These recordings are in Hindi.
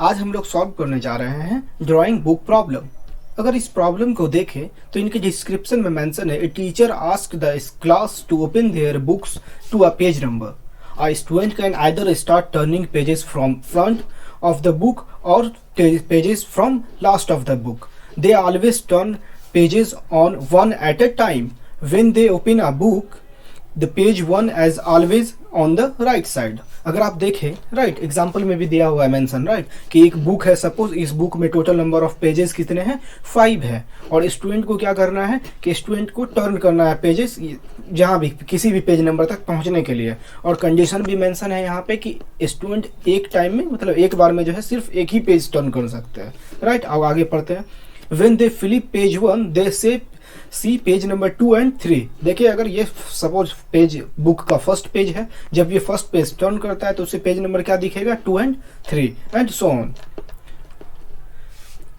आज हम लोग सॉल्व करने जा रहे हैं ड्राइंग बुक प्रॉब्लम। अगर इस प्रॉब्लम को देखें तो इनके डिस्क्रिप्शन में मेंशन है, a teacher asked the class to open their books to a page number. A student can either start turning pages from front of the book or pages from last of the book. They always turn pages on one at a time. When they open a book, the page one is always on the right side. अगर आप देखें राइट एग्जाम्पल में भी दिया हुआ है मेंशन राइट कि एक बुक है, सपोज इस बुक में टोटल नंबर ऑफ पेजेस कितने हैं 5 है, और स्टूडेंट को क्या करना है कि स्टूडेंट को टर्न करना है पेजेस जहाँ भी किसी भी पेज नंबर तक पहुँचने के लिए। और कंडीशन भी मेंशन है यहाँ पे कि स्टूडेंट एक टाइम में मतलब एक बार में जो है सिर्फ एक ही पेज टर्न कर सकते हैं राइट। अब आगे पढ़ते हैं। When they flip page 1, they say see page number 2 and 3। देखिए अगर ये सपोज पेज बुक का फर्स्ट पेज है, जब ये फर्स्ट पेज टर्न करता है तो उसे पेज नंबर क्या दिखेगा 2 and 3 and so on.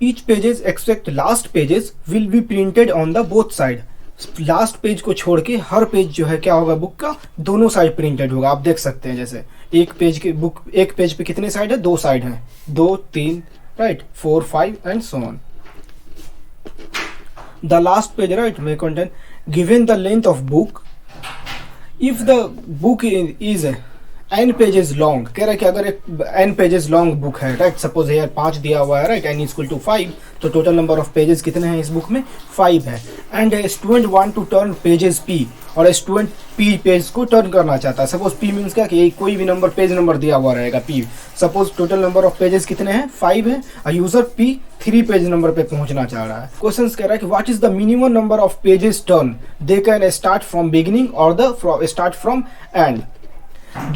Each pages except last pages will be printed on the both side. Last page को छोड़ के हर पेज जो है क्या होगा बुक का दोनों साइड प्रिंटेड होगा। आप देख सकते हैं जैसे एक पेज की बुक एक पेज पे कितने साइड है, 2 साइड है, 2 3 right 4 5 and so on. The last page right may contain given the length of book, if the book is n pages long। कह रहा है कि अगर एक n pages long बुक है राइट, सपोज यार 5 दिया हुआ है राइट, n इक्वल टू 5, तो टोटल नंबर ऑफ पेजेस कितने हैं इस बुक में 5 है। And student want to turn pages p, और स्टूडेंट p पेज को टर्न करना चाहता है। सपोज p मीन्स क्या कि कोई भी नंबर पेज नंबर दिया हुआ रहेगा p। Suppose total number of pages कितने हैं 5 है, और यूजर p 3 पेज नंबर पे पहुंचना चाह रहा है। क्वेश्चन कह रहा है कि what is the minimum number of pages turn they can start from beginning और the start from end.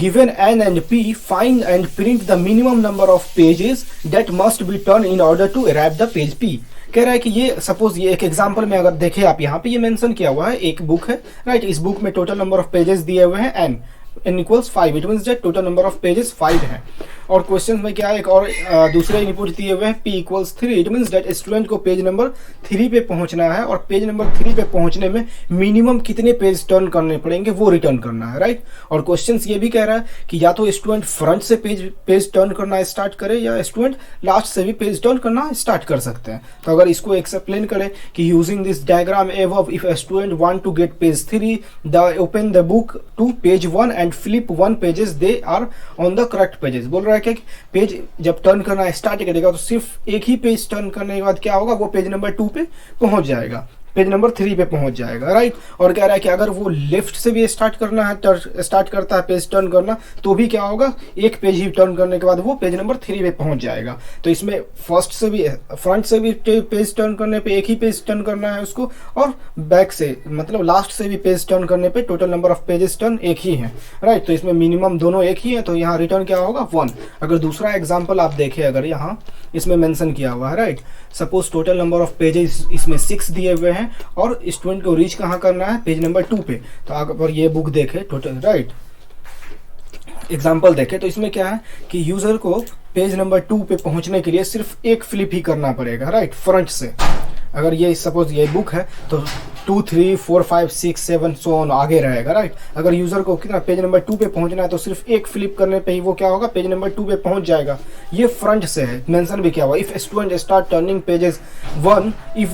Given n and p, find and print the minimum number of pages that must be turned in order to arrive the page p। कह रहा है कि ये सपोज ये एक एग्जांपल में अगर देखें आप यहाँ पे ये मेंशन किया हुआ है, एक बुक है राइट, इस बुक में टोटल नंबर ऑफ पेजेस दिए हुए हैं n equals 5, it means that total number of pages 5 है। और क्वेश्चन में क्या है एक और दूसरे इनपुट दिए हुए हैं p equals 3, it means that student को पेज नंबर 3 पे पहुंचना है, और पेज नंबर 3 पे पहुंचने में मिनिमम कितने पेज टर्न करने पड़ेंगे वो रिटर्न करना है राइट। और क्वेश्चन ये भी कह रहा है कि या तो स्टूडेंट फ्रंट से पेज टर्न करना स्टार्ट करे या स्टूडेंट लास्ट से भी पेज टर्न करना स्टार्ट कर सकते हैं। तो अगर इसको एक्सप्लेन करें कि using this diagram above, if a student want to get page 3, they open the book to page 1 and flip 1 pages, they are on the correct pages। बोल रहा है कि पेज जब टर्न करना स्टार्ट करेगा तो सिर्फ एक ही पेज टर्न करने के बाद क्या होगा वो पेज नंबर 2 पे पहुंच जाएगा, पेज नंबर 3 पे पहुंच जाएगा राइट। और कह रहा है कि अगर वो लेफ्ट से भी स्टार्ट करना है स्टार्ट करता है पेज टर्न करना तो भी क्या होगा एक पेज ही टर्न करने के बाद वो पेज नंबर 3 पे पहुंच जाएगा। तो इसमें फर्स्ट से भी फ्रंट से भी पेज टर्न करने पे एक ही पेज टर्न करना है उसको, और बैक से मतलब लास्ट से भी पेज टर्न करने पे total number of pages turn एक ही है राइट। तो इसमें मिनिमम दोनों एक ही है, तो यहाँ रिटर्न क्या होगा 1। अगर दूसरा एग्जाम्पल आप देखें, अगर यहाँ इसमें मेंशन किया हुआ है right, suppose total number of pages इसमें 6 दिए हुए हैं और स्टूडेंट को रीच कहाँ करना है पेज नंबर 2 पे। तो अगर ये बुक देखे टोटल राइट एग्जाम्पल देखे तो इसमें क्या है कि यूजर को पेज नंबर 2 पे पहुंचने के लिए सिर्फ एक फ्लिप ही करना पड़ेगा राइट फ्रंट से। अगर ये सपोज ये बुक है तो 2 3 4 5 6 7 सो ऑन आगे रहेगा राइट। अगर यूजर को कितना पेज नंबर 2 पे पहुंचना है तो सिर्फ एक फ्लिप करने पे ही वो क्या होगा पेज नंबर 2 पे पहुंच जाएगा। ये फ्रंट से है, मेंशन भी किया हुआ if student start turning pages 1 if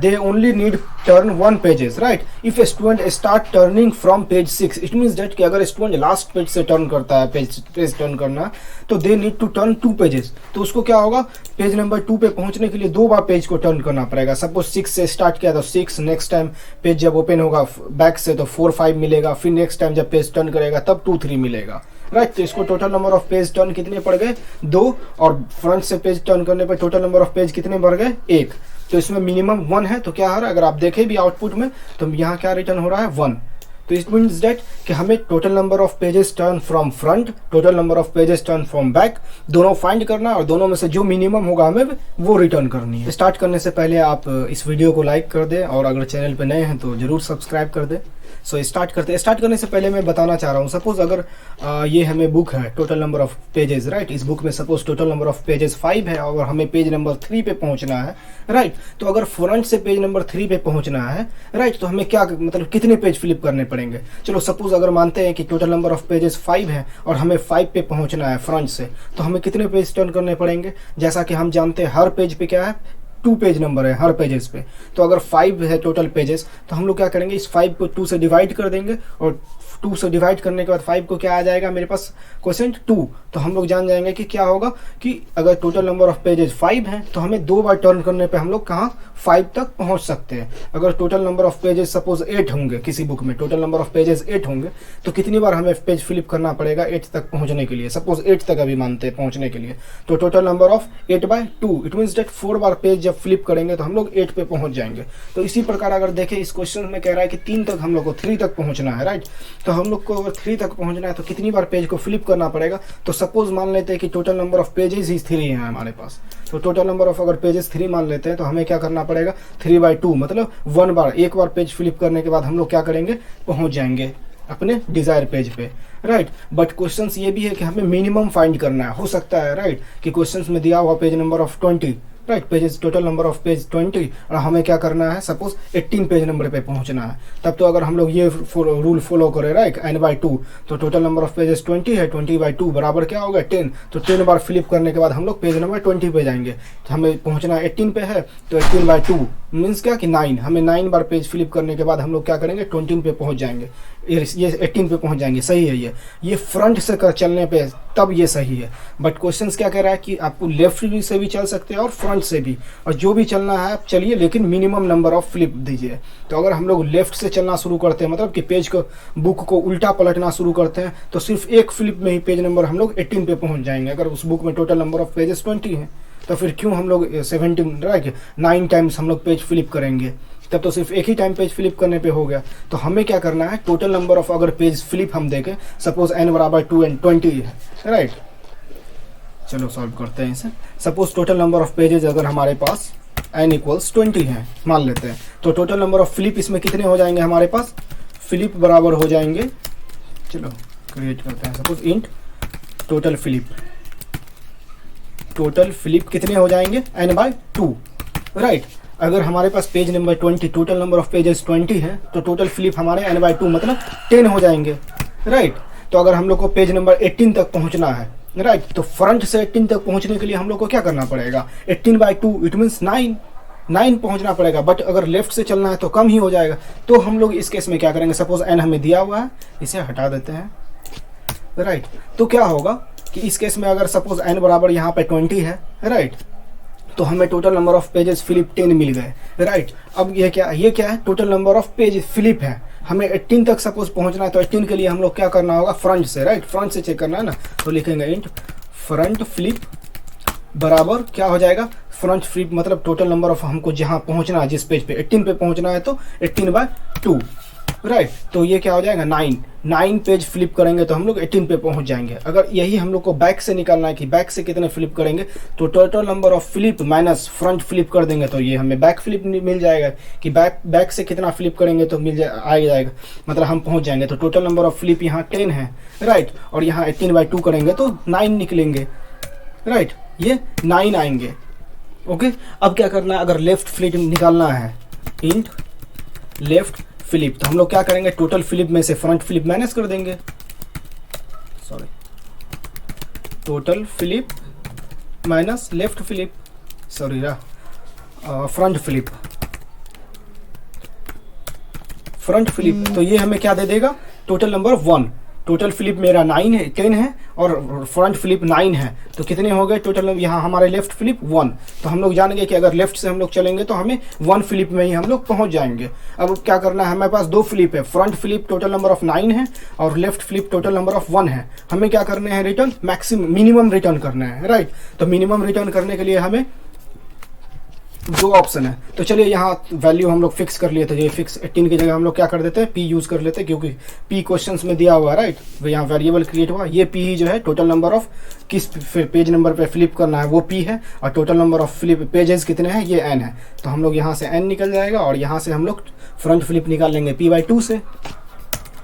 they only need turn 1 pages right. If student start turning from page 6, it means that कि अगर स्टूडेंट लास्ट पेज से टर्न करता है पेज टर्न करना तो they need to turn 2 pages. तो उसको क्या होगा पेज नंबर 2 पे पहुंचने के लिए 2 बार पेज को टर्न करना पड़ेगा। सपोज 6 से स्टार्ट किया तो 6, नेक्स्ट टाइम पेज जब ओपन होगा बैक से तो 4 5 मिलेगा, फिर नेक्स्ट टाइम जब पेज टर्न करेगा तब 2 3 मिलेगा राइट। तो इसको total number of page turn कितने पड़ गए 2, और फ्रंट से पेज टर्न करने पर टोटल नंबर ऑफ पेज कितने बढ़ गए 1। तो इसमें मिनिमम 1 है, तो क्या हो रहा है अगर आप देखें भी आउटपुट में तो यहाँ क्या रिटर्न हो रहा है 1। तो इट मीन्स दैट कि हमें total number of pages turn from front, total number of pages turn from back दोनों फाइंड करना, और दोनों में से जो मिनिमम होगा हमें वो रिटर्न करनी है। स्टार्ट करने से पहले आप इस वीडियो को लाइक कर दें, और अगर चैनल पे नए हैं तो जरूर सब्सक्राइब कर दें। सो स्टार्ट करते हैं। स्टार्ट करने से पहले मैं बताना चाह रहा हूँ, सपोज अगर ये हमें बुक है, total number of pages, right. इस बुक में suppose total number of pages 5 है और हमें पेज नंबर 3 पे पहुंचना है, राइट। तो अगर फ्रंट से पेज नंबर 3 पे पहुंचना है, राइट, तो हमें क्या मतलब कितने पेज फ्लिप करने पड़ेंगे। चलो सपोज अगर मानते हैं कि टोटल नंबर ऑफ पेजेस 5 है और हमें 5 पे पहुंचना है फ्रंट से, तो हमें कितने पेज टर्न करने पड़ेंगे। जैसा कि हम जानते हैं हर पेज पे क्या है, 2 पेज नंबर है हर पेजेस पे। तो अगर 5 है टोटल पेजेस, तो हम लोग क्या करेंगे, इस 5 को 2 से डिवाइड कर देंगे और 2 से डिवाइड करने के बाद 5 को क्या आ जाएगा मेरे पास क्वेश्चन 2। तो हम लोग जान जाएंगे कि क्या होगा कि अगर टोटल नंबर ऑफ पेजेस 5 है तो हमें 2 बार टर्न करने पे हम लोग कहाँ 5 तक पहुंच सकते हैं। अगर total number of pages suppose 8 होंगे, किसी बुक में टोटल नंबर ऑफ पेजेस 8 होंगे, तो कितनी बार हमें पेज फ्लिप करना पड़ेगा 8 तक पहुंचने के लिए। सपोज 8 तक अभी मानते हैं पहुंचने के लिए, तो total number of 8/2, it means that 4 bar page जब फ्लिप करेंगे तो हम लोग 8 पे पहुंच जाएंगे। तो इसी प्रकार अगर देखें इस क्वेश्चन में कह रहा है कि 3 तक हम लोग को 3 तक पहुंचना है, राइट। तो हम लोग को अगर 3 तक पहुंचना है तो कितनी बार पेज को फ्लिप करना पड़ेगा। तो सपोज मान लेते हैं कि टोटल नंबर ऑफ पेजेस ही 3 है हमारे पास, तो टोटल नंबर ऑफ अगर पेजेस 3 मान लेते हैं तो हमें क्या करना पड़ेगा 3/2, मतलब 1 बार, एक बार पेज फ्लिप करने के बाद हम लोग क्या करेंगे, पहुंच जाएंगे अपने डिजायर पेज पे, राइट। बट क्वेश्चंस ये भी है कि हमें मिनिमम फाइंड करना है। हो सकता है, राइट, कि क्वेश्चंस में दिया हुआ page number of 20, right, pages total number of page 20 और हमें क्या करना है सपोज 18 पेज नंबर पे पहुंचना है। तब तो अगर हम लोग ये रूल फॉलो करें, राइट, n/2, तो टोटल नंबर ऑफ पेजेस 20 है, 20/2 बराबर क्या होगा 10। तो 10 बार फ्लिप करने के बाद हम लोग पेज नंबर 20 पे जाएंगे। तो हमें पहुंचना 18 पे है, तो 18/2 मीन्स क्या कि 9, हमें 9 बार पेज फ्लिप करने के बाद हम लोग क्या करेंगे 20 पे पहुंच जाएंगे, ये 18 पे पहुंच जाएंगे। सही है ये फ्रंट से कर चलने पे तब ये सही है। बट क्वेश्चंस क्या कह रहा है कि आपको लेफ्ट से भी चल सकते हैं और फ्रंट से भी, और जो भी चलना है आप चलिए, लेकिन मिनिमम नंबर ऑफ फ्लिप दीजिए। तो अगर हम लोग लेफ्ट से चलना शुरू करते हैं, मतलब कि पेज को बुक को उल्टा पलटना शुरू करते हैं, तो सिर्फ एक फ्लिप में ही पेज नंबर हम लोग 18 पे पहुंच जाएंगे। अगर उस बुक में टोटल नंबर ऑफ पेजेस 20 है तो फिर क्यों हम लोग 17 राइट 9 टाइम्स हम लोग पेज फ्लिप करेंगे, तब तो सिर्फ एक ही टाइम पेज फ्लिप करने पे हो गया। तो हमें क्या करना है, टोटल नंबर ऑफ अगर पेज फ्लिप हम देखें, सपोज n बराबर 2 and 20 है, राइट। चलो सॉल्व करते हैं इसे। Suppose total number of pages अगर हमारे पास n = 20 है मान लेते हैं, तो टोटल नंबर ऑफ फ्लिप इसमें कितने हो जाएंगे हमारे पास, फ्लिप बराबर हो जाएंगे, चलो क्रिएट करते हैं, सपोज इंट टोटल फ्लिप कितने हो जाएंगे n/2, राइट। अगर हमारे पास page number 20, total number of pages 20 है, तो टोटल फ्लिप हमारे n/2 मतलब 10 हो जाएंगे, राइट। तो अगर हम लोग को पेज नंबर 18 तक पहुंचना है, राइट, तो फ्रंट से 18 तक पहुंचने के लिए हम लोग को क्या करना पड़ेगा, 18/2 इट मीन्स 9 पहुंचना पड़ेगा। बट अगर लेफ्ट से चलना है तो कम ही हो जाएगा। तो हम लोग इस केस में क्या करेंगे, सपोज n हमें दिया हुआ है, इसे हटा देते हैं, राइट। तो क्या होगा कि इस केस में अगर सपोज n बराबर यहाँ पे 20 है, राइट, तो हमें total number of pages flip 10 मिल गए, राइट। अब ये क्या है, total number of page flip है, हमें 18 तक सपोज पहुंचना है, तो 18 के लिए हम लोग क्या करना होगा, फ्रंट से, राइट, फ्रंट से चेक करना है ना। तो लिखेंगे इंट फ्रंट फ्लिप बराबर क्या हो जाएगा, फ्रंट फ्लिप मतलब टोटल नंबर ऑफ हमको जहां पहुंचना है, जिस पेज पे 18 पे पहुंचना है, तो 18/2, राइट। तो ये क्या हो जाएगा 9 पेज फ्लिप करेंगे तो हम लोग 18 पे पहुंच जाएंगे। अगर यही हम लोग को बैक से निकालना है कि बैक से कितने फ्लिप करेंगे, तो total number of flip minus front flip कर देंगे, तो ये हमें बैक फ्लिप मिल जाएगा कि बैक से कितना फ्लिप करेंगे तो आ जाएगा, मतलब हम पहुंच जाएंगे। तो टोटल नंबर ऑफ फ्लिप यहाँ 10 है, राइट, और यहाँ 18/2 करेंगे तो 9 निकलेंगे, राइट, ये 9 आएंगे, ओके। अब क्या करना है, अगर लेफ्ट फ्लिप निकालना है, इंट लेफ्ट फ्लिप, तो हम लोग क्या करेंगे, टोटल फ्लिप में से फ्रंट फ्लिप माइनस कर देंगे, sorry, total flip minus left flip, sorry front flip, तो ये हमें क्या दे देगा, टोटल नंबर 1। टोटल फ्लिप मेरा 10 है और फ्रंट फ्लिप 9 है, तो कितने हो गए टोटल, यहाँ हमारे लेफ्ट फ्लिप 1। तो हम लोग जानेंगे कि अगर लेफ्ट से हम लोग चलेंगे तो हमें 1 फ्लिप में ही हम लोग पहुंच जाएंगे। अब क्या करना है, हमारे पास 2 फ्लिप है, front flip total number of 9 है और left flip total number of 1 है। हमें क्या करने हैं, रिटर्न मिनिमम रिटर्न करना है, राइट। तो मिनिमम रिटर्न करने के लिए हमें 2 ऑप्शन है। तो चलिए यहाँ वैल्यू हम लोग फिक्स कर लिए, तो ये फिक्स 18 की जगह हम लोग क्या कर देते हैं, p यूज कर लेते हैं, क्योंकि p क्वेश्चंस में दिया हुआ है, राइट। यहाँ वेरिएबल क्रिएट हुआ, ये p ही जो है टोटल नंबर ऑफ किस पेज नंबर पे फ्लिप करना है वो p है, और total number of flip pages कितने हैं, ये n है। तो हम लोग यहाँ से n निकल जाएगा और यहाँ से हम लोग फ्रंट फ्लिप निकाल लेंगे p/2 से,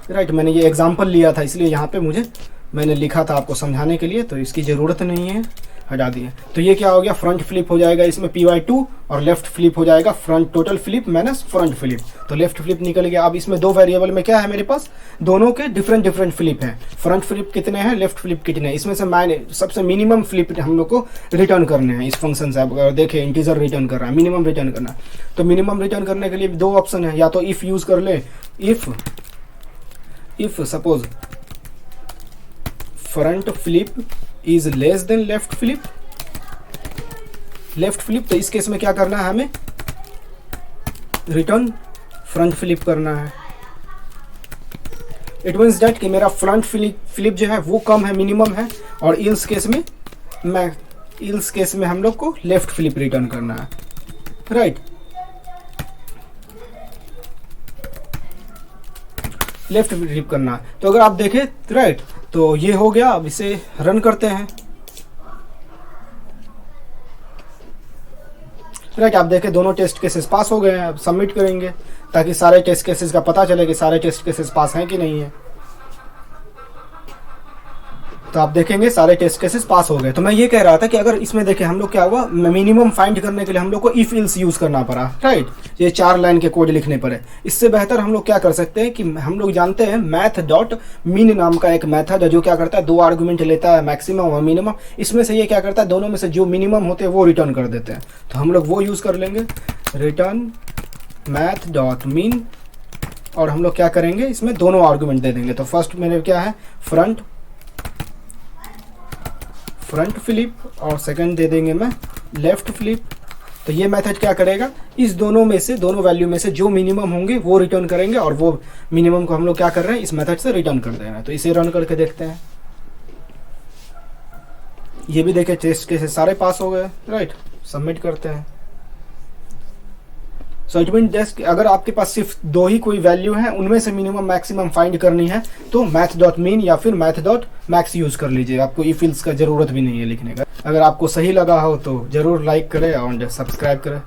राइट, मैंने ये एग्जांपल लिया था इसलिए यहाँ पे मैंने लिखा था आपको समझाने के लिए, तो इसकी ज़रूरत नहीं है, हटा दिए। तो ये क्या हो गया, फ्रंट फ्लिप हो जाएगा इसमें py2 और लेफ्ट फ्लिप हो जाएगा front total flip minus front flip, तो लेफ्ट फ्लिप निकल गया। अब इसमें दो वेरिएबल में क्या है मेरे पास, दोनों के डिफरेंट डिफरेंट फ्लिप हैं, फ्रंट फ्लिप कितने हैं, लेफ्ट फ्लिप कितने हैं, इसमें से सबसे मिनिमम फ्लिप हम लोग को रिटर्न करने हैं इस फंक्शन से। अगर देखें इंटीजर रिटर्न कर रहा है, मिनिमम रिटर्न करना है, तो मिनिमम रिटर्न करने के लिए दो ऑप्शन है, या तो इफ यूज कर ले, if suppose front flip is less than left flip, तो इस केस में क्या करना है, हमें रिटर्न फ्रंट फ्लिप करना है। इट मीन्स दैट कि मेरा फ्रंट फ्लिप जो है वो कम है, मिनिमम है, और इल्स केस में हम लोग को लेफ्ट फ्लिप रिटर्न करना है, राइट। लेफ्ट फ्लिप करना है, तो अगर आप देखें राइट, तो ये हो गया। अब इसे रन करते हैं, राइट। आप देखें दोनों टेस्ट केसेस पास हो गए हैं। अब सबमिट करेंगे ताकि सारे टेस्ट केसेस का पता चले कि सारे टेस्ट केसेस पास हैं कि नहीं है। तो आप देखेंगे सारे टेस्ट केसेस पास हो गए। तो मैं ये कह रहा था कि अगर इसमें देखें हम लोग क्या हुआ, मिनिमम फाइंड करने के लिए हम लोग को इफ इल्स यूज करना पड़ा, राइट। ये 4 लाइन के कोड लिखने पड़े। इससे बेहतर हम लोग क्या कर सकते हैं कि हम लोग जानते हैं मैथ डॉट मीन नाम का एक मेथड है जो क्या करता है, 2 आर्गुमेंट लेता है, मैक्सिमम और मिनिमम। इसमें से ये क्या करता है, दोनों में से जो मिनिमम होते हैं वो रिटर्न कर देते हैं। तो हम लोग वो यूज कर लेंगे, रिटर्न मैथ डॉट मीन, और हम लोग क्या करेंगे, इसमें दोनों आर्गुमेंट दे देंगे। तो फर्स्ट मेरे क्या है, फ्रंट फ्लिप, और सेकंड दे देंगे मैं लेफ्ट फ्लिप। तो ये मेथड क्या करेगा, इस दोनों वैल्यू में से जो मिनिमम होंगे वो रिटर्न करेंगे, और वो मिनिमम को हम लोग क्या कर रहे हैं, इस मेथड से रिटर्न कर दे रहे हैं। तो इसे रन करके देखते हैं। ये भी देखे टेस्ट केसेस सारे पास हो गए, राइट। सबमिट करते हैं। सो इट मीन दैट अगर आपके पास सिर्फ 2 ही कोई वैल्यू है, उनमें से मिनिमम मैक्सिमम फाइंड करनी है, तो मैथ डॉट मीन या फिर मैथ डॉट मैक्स यूज कर लीजिए। आपको इफ इल्स का जरूरत भी नहीं है लिखने का। अगर आपको सही लगा हो तो जरूर लाइक करें और सब्सक्राइब करें।